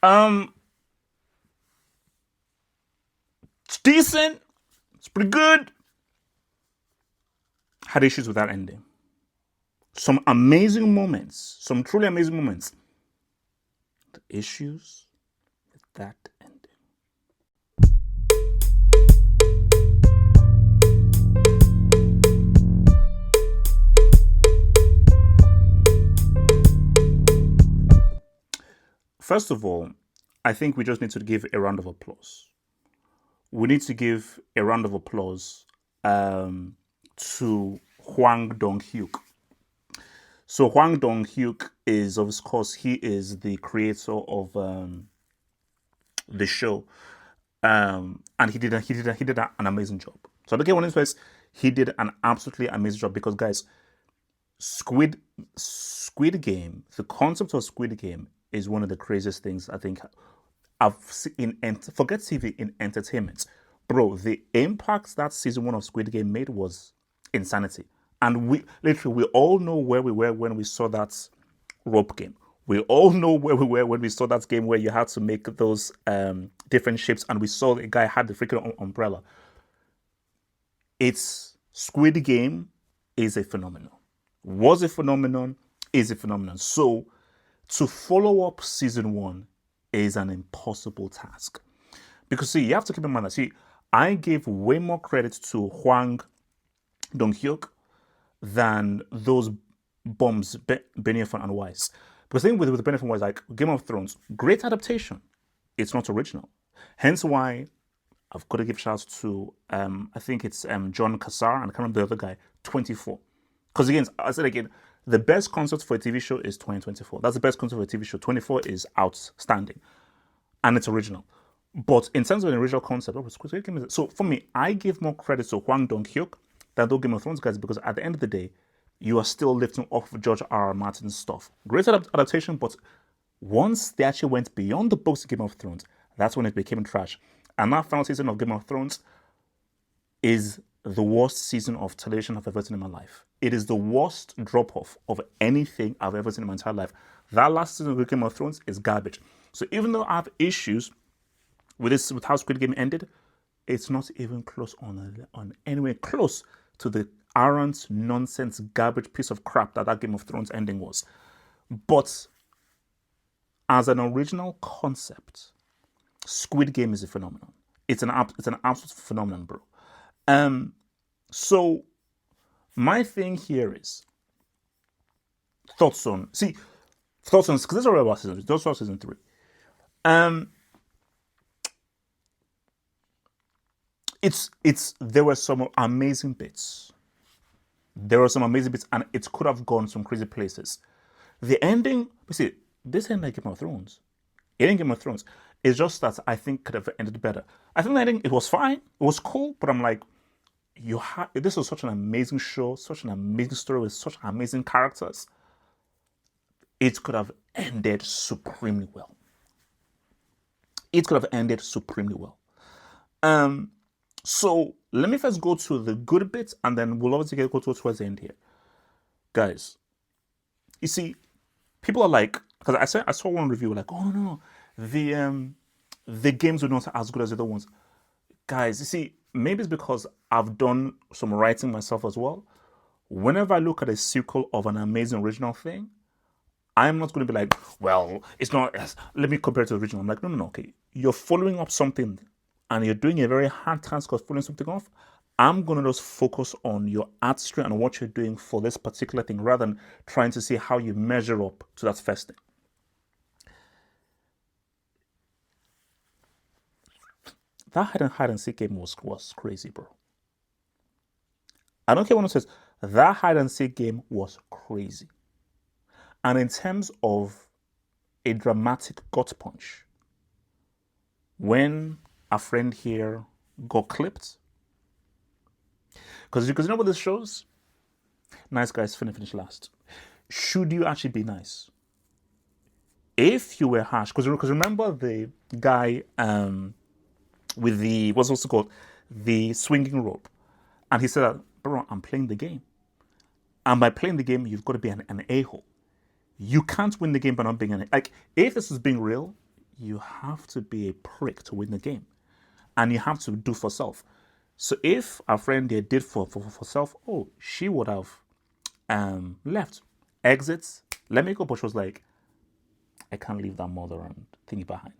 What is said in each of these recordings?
Um, it's decent. It's pretty good. Had issues with that ending. Some amazing moments. Some truly amazing moments. The issues with that ending. First of all, I think we just need to give a round of applause. We need to give a round of applause to Hwang Dong-hyuk. So Hwang Dong-hyuk is, of course, he is the creator of the show, and he did an amazing job. So I don't get one first. He did an absolutely amazing job because, guys, Squid Game, the concept of Squid Game is one of the craziest things I think I've seen in forget TV in entertainment. Bro, the impact that season one of Squid Game made was insanity. And we all know where we were when we saw that rope game. We all know where we were when we saw that game where you had to make those different shapes, and we saw the guy had the freaking umbrella. It's Squid Game is a phenomenon. Was a phenomenon, is a phenomenon. So to follow up season one is an impossible task. Because see, you have to keep in mind that see, I gave way more credit to Hwang Dong-hyuk than those bombs, Benioff and Weiss. Because the thing with Benioff and Weiss, like Game of Thrones, great adaptation. It's not original. Hence why I've got to give shouts to I think it's John Cassar and I can't remember the other guy, 24. Because again, I said again, the best concept for a TV show is 2024. That's the best concept for a TV show. 24 is outstanding and it's original. But in terms of an original concept, so for me, I give more credit to Hwang Dong-hyuk than those Game of Thrones guys because at the end of the day, you are still lifting off of George R. R. Martin's stuff. Great adaptation, but once they actually went beyond the books of Game of Thrones, that's when it became trash. And that final season of Game of Thrones is the worst season of television I've ever seen in my life. It is the worst drop off of anything I've ever seen in my entire life. That last season of Game of Thrones is garbage. So even though I have issues with how Squid Game ended, it's not even close on anywhere close to the arrant nonsense garbage piece of crap that Game of Thrones ending was. But as an original concept, Squid Game is a phenomenon. It's an absolute phenomenon, bro. So my thing here is thoughts on because this is already about season three. Um, it's there were some amazing bits. There were some amazing bits, and it could have gone some crazy places. The ending, see, this ending like Game of Thrones. It didn't Game of Thrones. It's just that I think could have ended better. I think the ending it was fine, it was cool, but I'm like, this was such an amazing show, such an amazing story with such amazing characters. It could have ended supremely well. It could have ended supremely well. Um, so let me first go to the good bits, and then we'll obviously go towards the end here, guys. You see, people are like, because I saw one review like, oh no, the games were not as good as the other ones. Guys, you see, maybe it's because I've done some writing myself as well. Whenever I look at a sequel of an amazing original thing, I'm not going to be like, well, it's not. Let me compare it to the original. I'm like, no, okay. You're following up something, and you're doing a very hard task of following something off. I'm going to just focus on your artistry and what you're doing for this particular thing, rather than trying to see how you measure up to that first thing. That hide and seek game was crazy, bro. I don't care what one says. That hide and seek game was crazy. And in terms of a dramatic gut punch, when a friend here got clipped, because you know what this shows? Nice guys finish last. Should you actually be nice? If you were harsh, because remember the guy with the what's also called the swinging rope, and he said, "Bro, I'm playing the game, and by playing the game, you've got to be an a-hole. You can't win the game by not being an like. If this was being real, you have to be a prick to win the game, and you have to do for self. So if our friend there did for self, oh, she would have left, exits, let me go. But she was like, I can't leave that mother and thingy behind.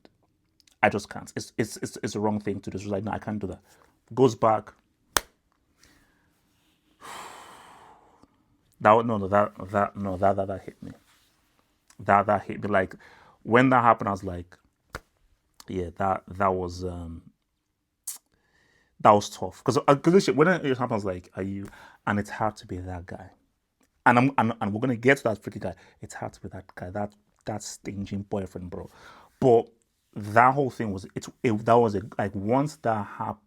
I just can't. It's the wrong thing to do. She's like, no, I can't do that. Goes back. That hit me. That hit me. Like when that happened, I was like, yeah, that was tough. Because when it happened, I was like, are you? And it's hard to be that guy. And we're gonna get to that freaking guy. It's hard to be that guy. That stinging boyfriend, bro. But that whole thing was that was like once that happened,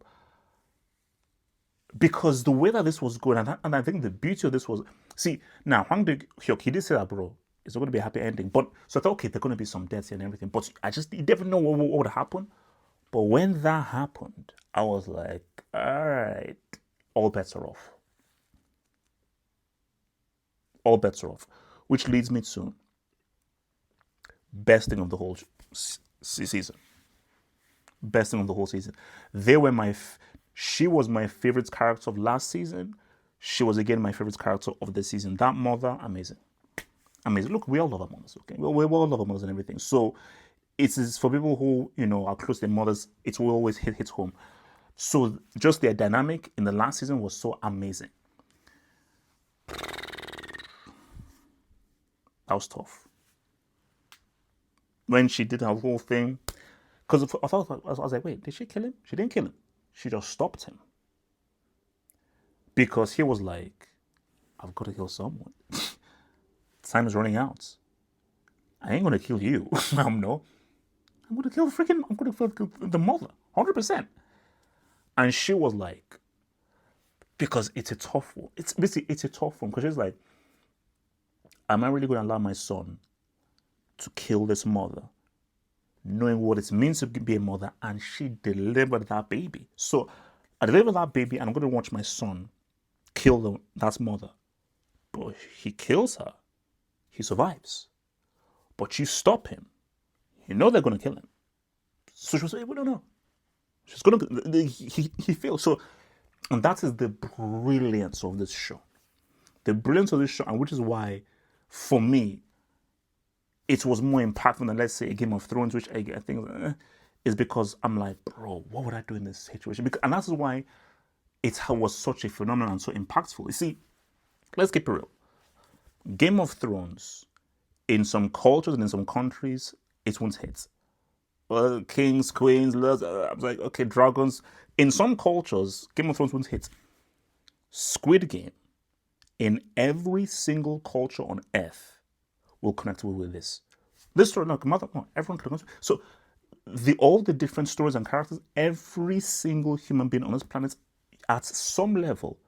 because the way that this was going, and I think the beauty of this was, see, now Hwang Hyuk, he did say that, bro, it's not going to be a happy ending. But so I thought, okay, there's going to be some deaths and everything. But you never know what would happen. But when that happened, I was like, all right, all bets are off. All bets are off. Which leads me to best thing of the whole season. Best thing of the whole season. They were she was my favorite character of last season. She was again my favorite character of the season. That mother, amazing. Amazing. Look, we all love our mothers, okay? We all love our mothers and everything. So it is for people who, are close to their mothers, it will always hit home. So just their dynamic in the last season was so amazing. That was tough. When she did her whole thing, because I was like, wait, did she kill him? She didn't kill him. She just stopped him. Because he was like, I've got to kill someone. Time is running out. I ain't going to kill you. No. I'm going to kill the mother. 100%. And she was like, because it's a tough one. It's a tough one. Because she's like, am I really going to allow my son to kill this mother, knowing what it means to be a mother? And she delivered that baby. So I delivered that baby, and I'm going to watch my son kill that mother. But he kills her. He survives. But you stop him. You know they're going to kill him. So she was like, we don't know. She's going to, he failed. So, and that is the brilliance of this show. The brilliance of this show, and which is why, for me, it was more impactful than, let's say, a Game of Thrones, which I think is because I'm like, bro, what would I do in this situation? And that's why it was such a phenomenon and so impactful. You see, let's keep it real. Game of Thrones, in some cultures and in some countries, it won't hit. Well, kings, queens, lords, I was like, okay, dragons. In some cultures, Game of Thrones won't hit. Squid Game, in every single culture on earth, will connect with this. This story, like everyone connects. So all the different stories and characters, every single human being on this planet, at some level,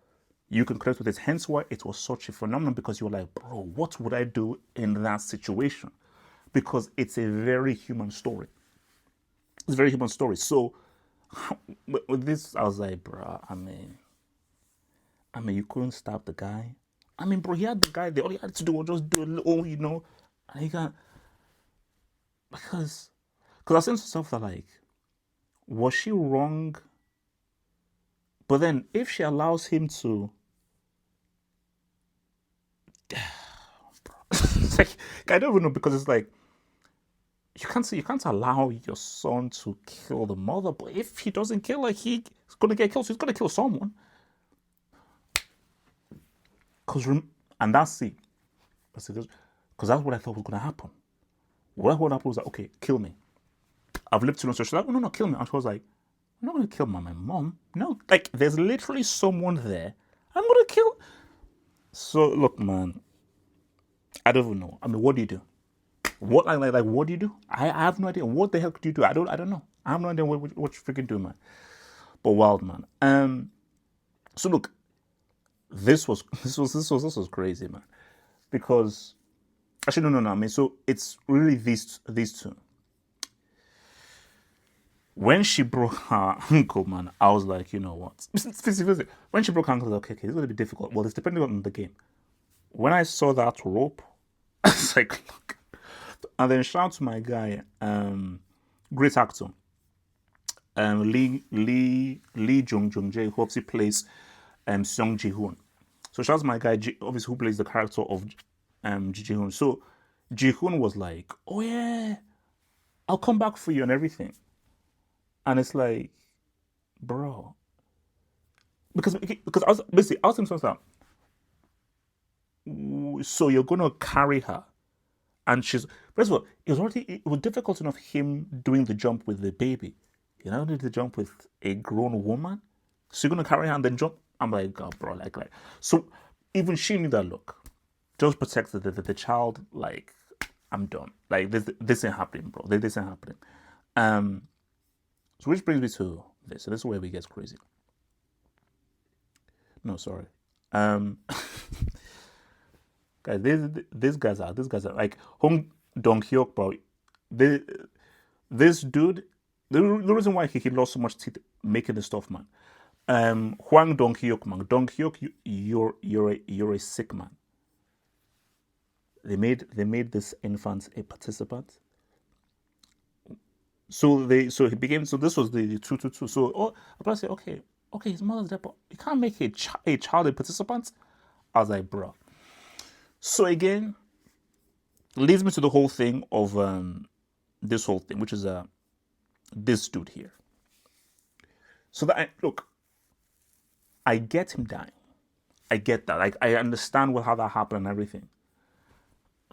you can connect with it. Hence why it was such a phenomenon, because you were like, bro, what would I do in that situation? Because it's a very human story. It's a very human story. So with this, I was like, bro, I mean, you couldn't stop the guy. I mean, bro, he had the guy. All he had to do was just do a little, and he got, because I said to myself that, like, was she wrong? But then if she allows him to, it's like, I don't even know, because it's like, you can't allow your son to kill the mother. But if he doesn't kill her, he's gonna get killed. So he's gonna kill someone. And that's it. Because that's what I thought was gonna happen. What happened was like, okay, kill me. I've lived too long. So she's like, no, kill me. And she was like, I'm not gonna kill my mom. No, like there's literally someone there. I'm gonna kill. So look, man, I don't even know. I mean, what do you do? What what do you do? I have no idea. What the hell could you do? I don't know. I have no idea what you freaking do, man. But wild, man. So look, this was crazy, man. Because actually no. I mean, so it's really these two. When she broke her ankle, man, I was like, you know what? When she broke her ankle, I was like, okay, it's gonna be difficult. Well, it's depending on the game. When I saw that rope, I was like, look. And then shout out to my guy, Great actor. Lee Jung Jae, who obviously plays Sung Ji Hoon. So shout out to my guy, obviously who plays the character of Ji Hoon. So Ji Hoon was like, "Oh yeah, I'll come back for you and everything," and it's like, bro, because I was thinking to myself, so you're gonna carry her, and she's first of all, it was difficult enough him doing the jump with the baby. You know, did the jump with a grown woman, so you're gonna carry her and then jump. I'm like, God, bro, like. So even she knew that. Look, just protect the child. Like, I'm done. Like this ain't happening, bro. This ain't happening. Um, so which brings me to this. So this is where we get crazy. No, sorry. Um, guys, these guys are like Hong Dong Hyuk, bro. They, this dude, the reason why he lost so much teeth making this stuff, man. Hwang Dong Hyuk, man. Dong Hyuk, you're a sick man. They made this infant a participant. So he became, so this was the 222. So I say, okay, his mother's dead, but you can't make a child a participant. I was like, bro. So again, leads me to the whole thing of this whole thing, which is this dude here. So that look, I get him dying. I get that. Like I understand how that happened and everything.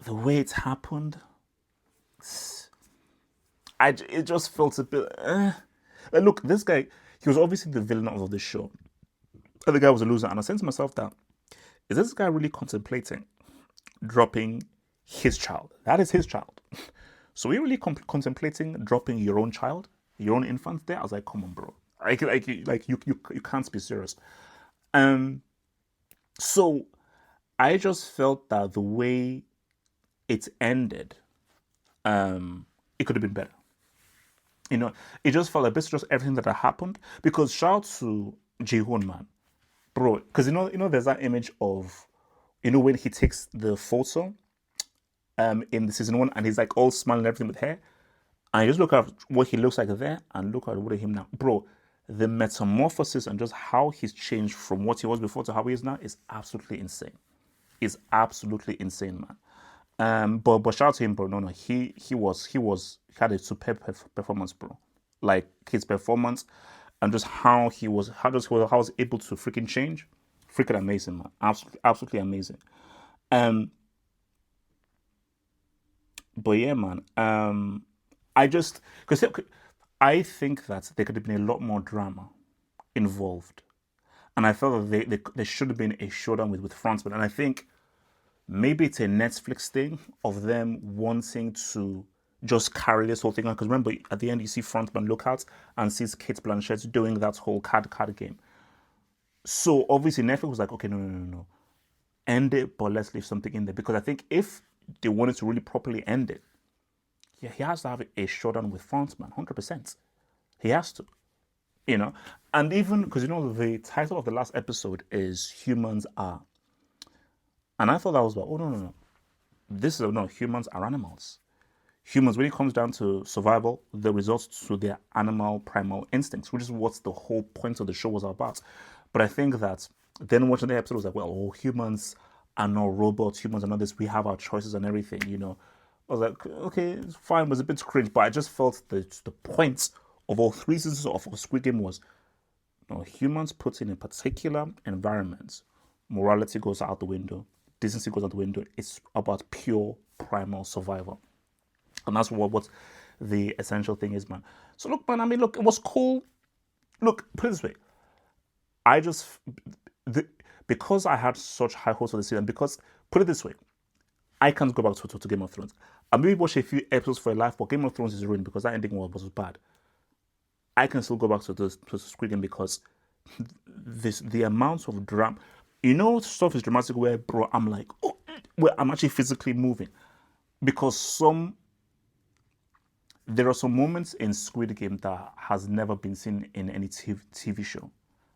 The way it happened, it just felt a bit. Like, look, this guy, he was obviously the villain of the show. And the guy was a loser, and I said to myself that, is this guy really contemplating dropping his child? That is his child. So are you really contemplating dropping your own child, your own infant there? I was like, come on, bro. You can't be serious. So I just felt that the way it ended, it could have been better. You know, it just felt like basically just everything that had happened. Because shout out to Ji-hoon, man, bro. Because there's that image of, when he takes the photo, in the season 1, and he's like all smiling and everything with hair, and you just look at what he looks like there, and look at what him now, bro. The metamorphosis and just how he's changed from what he was before to how he is now is absolutely insane. Is absolutely insane, man. But shout out to him, bro. No, he had a superb performance, bro. Like his performance and just how he was able to freaking change, freaking amazing, man. Absolutely amazing. But yeah, man. Because I think that there could have been a lot more drama involved, and I felt that there should have been a showdown with Frontman, and I think maybe it's a Netflix thing of them wanting to just carry this whole thing on. Because remember, at the end, you see Frontman look out and sees Kate Blanchett doing that whole card game. So obviously Netflix was like, okay, no, end it, but let's leave something in there. Because I think if they wanted to really properly end it, yeah, he has to have a showdown with Frontman, 100%. He has to, and even because the title of the last episode is "Humans Are." And I thought that was like, oh, no. Humans are animals. Humans, when it comes down to survival, they resort to their animal primal instincts, which is what the whole point of the show was about. But I think that then watching the episode was like, well, humans are not robots. Humans are not this. We have our choices and everything, I was like, okay, it's fine. It was a bit cringe, but I just felt that the point of all 3 seasons of Squid Game was, humans put in a particular environment, morality goes out the window. Decency goes out the window. It's about pure primal survival. And that's what the essential thing is, man. So look, man, it was cool. Look, put it this way. Because I had such high hopes for the season, because, put it this way, I can't go back to Game of Thrones. I maybe watch a few episodes for a life, but Game of Thrones is ruined because that ending was bad. I can still go back to Squid Game because the amount of drama, stuff is dramatic where, bro, I'm like, where I'm actually physically moving. Because there are some moments in Squid Game that has never been seen in any TV show.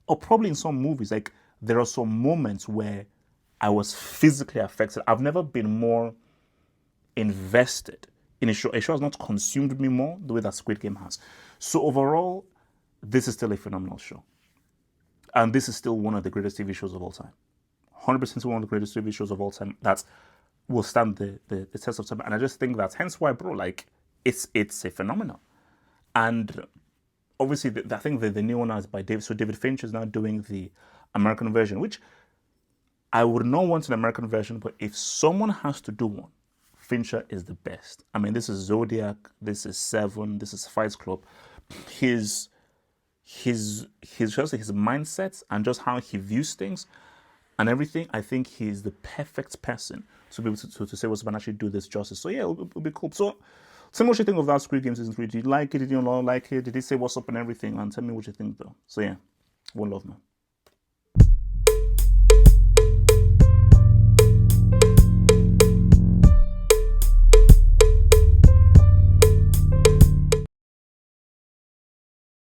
Or probably in some movies. Like, there are some moments where I was physically affected. I've never been more invested in a show has not consumed me more the way that Squid Game has. So overall, this is still a phenomenal show. And this is still one of the greatest TV shows of all time. 100% one of the greatest TV shows of all time that will stand the test of time. And I just think that's hence why, bro, like, it's a phenomenon. And obviously, I think the new one is by David. So David Finch is now doing the American version, which I would not want an American version, but if someone has to do one, Fincher is the best. I mean, this is Zodiac, this is Seven, this is Fight Club. His mindset and just how he views things and everything, I think he's the perfect person to be able to say what's about actually do this justice. So yeah, it'll be cool. So tell me what you think of that Squid Game Season 3. Did you like it? Did you not like it? Did he say what's up and everything? And tell me what you think though. So yeah, one love, man.